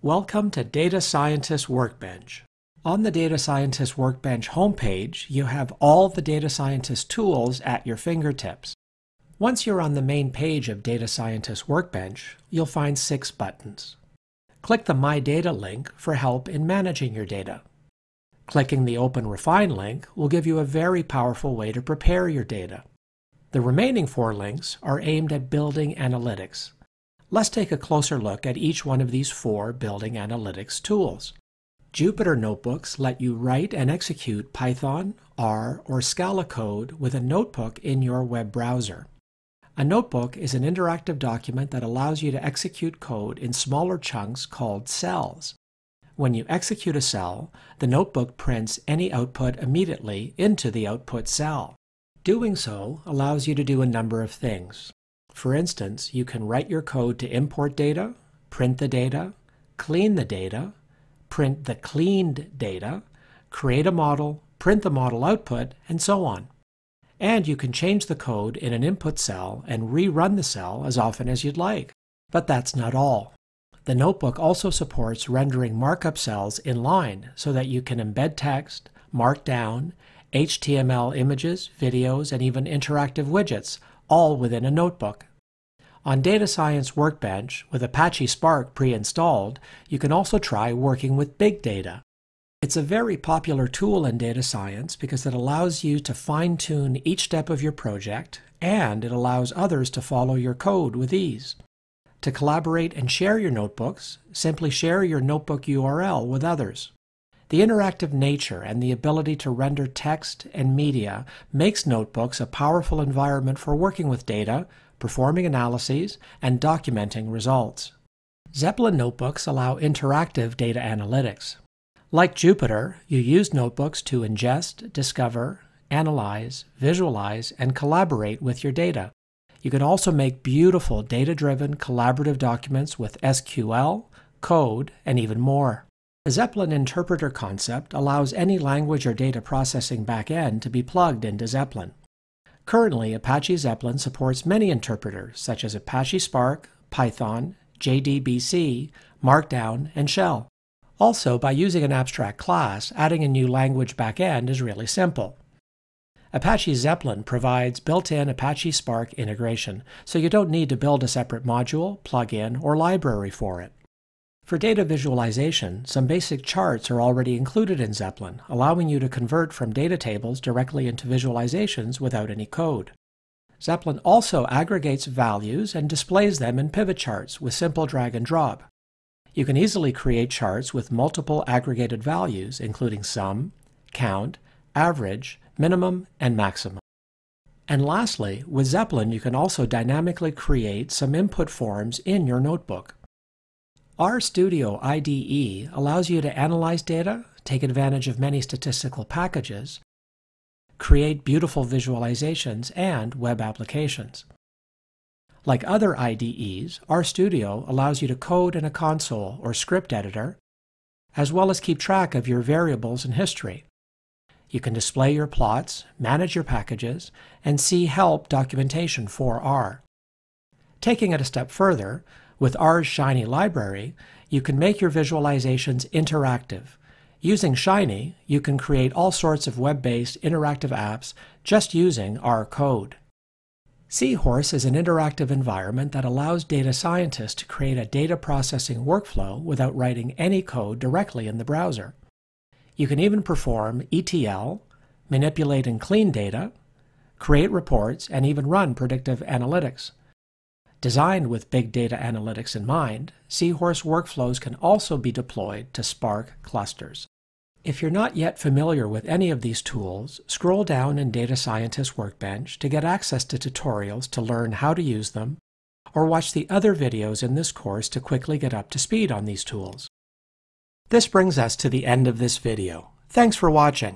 Welcome to Data Scientist Workbench. On the Data Scientist Workbench homepage, you have all the Data Scientist tools at your fingertips. Once you're on the main page of Data Scientist Workbench, you'll find 6 buttons. Click the My Data link for help in managing your data. Clicking the OpenRefine link will give you a very powerful way to prepare your data. The remaining 4 links are aimed at building analytics. Let's take a closer look at each one of these 4 building analytics tools. Jupyter notebooks let you write and execute Python, R, or Scala code with a notebook in your web browser. A notebook is an interactive document that allows you to execute code in smaller chunks called cells. When you execute a cell, the notebook prints any output immediately into the output cell. Doing so allows you to do a number of things. For instance, you can write your code to import data, print the data, clean the data, print the cleaned data, create a model, print the model output, and so on. And you can change the code in an input cell and rerun the cell as often as you'd like. But that's not all. The notebook also supports rendering markup cells in line so that you can embed text, mark down, HTML images, videos, and even interactive widgets, all within a notebook. On Data Science Workbench, with Apache Spark pre-installed, you can also try working with big data. It's a very popular tool in data science because it allows you to fine-tune each step of your project, and it allows others to follow your code with ease. To collaborate and share your notebooks, simply share your notebook URL with others. The interactive nature and the ability to render text and media makes notebooks a powerful environment for working with data, performing analyses, and documenting results. Zeppelin notebooks allow interactive data analytics. Like Jupyter, you use notebooks to ingest, discover, analyze, visualize, and collaborate with your data. You can also make beautiful data-driven collaborative documents with SQL, code, and even more. The Zeppelin interpreter concept allows any language or data processing backend to be plugged into Zeppelin. Currently, Apache Zeppelin supports many interpreters such as Apache Spark, Python, JDBC, Markdown, and Shell. Also, by using an abstract class, adding a new language backend is really simple. Apache Zeppelin provides built-in Apache Spark integration, so you don't need to build a separate module, plugin, or library for it. For data visualization, some basic charts are already included in Zeppelin, allowing you to convert from data tables directly into visualizations without any code. Zeppelin also aggregates values and displays them in pivot charts with simple drag and drop. You can easily create charts with multiple aggregated values, including sum, count, average, minimum, and maximum. And lastly, with Zeppelin, you can also dynamically create some input forms in your notebook. RStudio IDE allows you to analyze data, take advantage of many statistical packages, create beautiful visualizations, and web applications. Like other IDEs, RStudio allows you to code in a console or script editor, as well as keep track of your variables and history. You can display your plots, manage your packages, and see help documentation for R. Taking it a step further, with R's Shiny library, you can make your visualizations interactive. Using Shiny, you can create all sorts of web-based interactive apps just using R code. Seahorse is an interactive environment that allows data scientists to create a data processing workflow without writing any code directly in the browser. You can even perform ETL, manipulate and clean data, create reports, and even run predictive analytics. Designed with big data analytics in mind, Seahorse workflows can also be deployed to Spark clusters. If you're not yet familiar with any of these tools, scroll down in Data Scientist Workbench to get access to tutorials to learn how to use them, or watch the other videos in this course to quickly get up to speed on these tools. This brings us to the end of this video. Thanks for watching.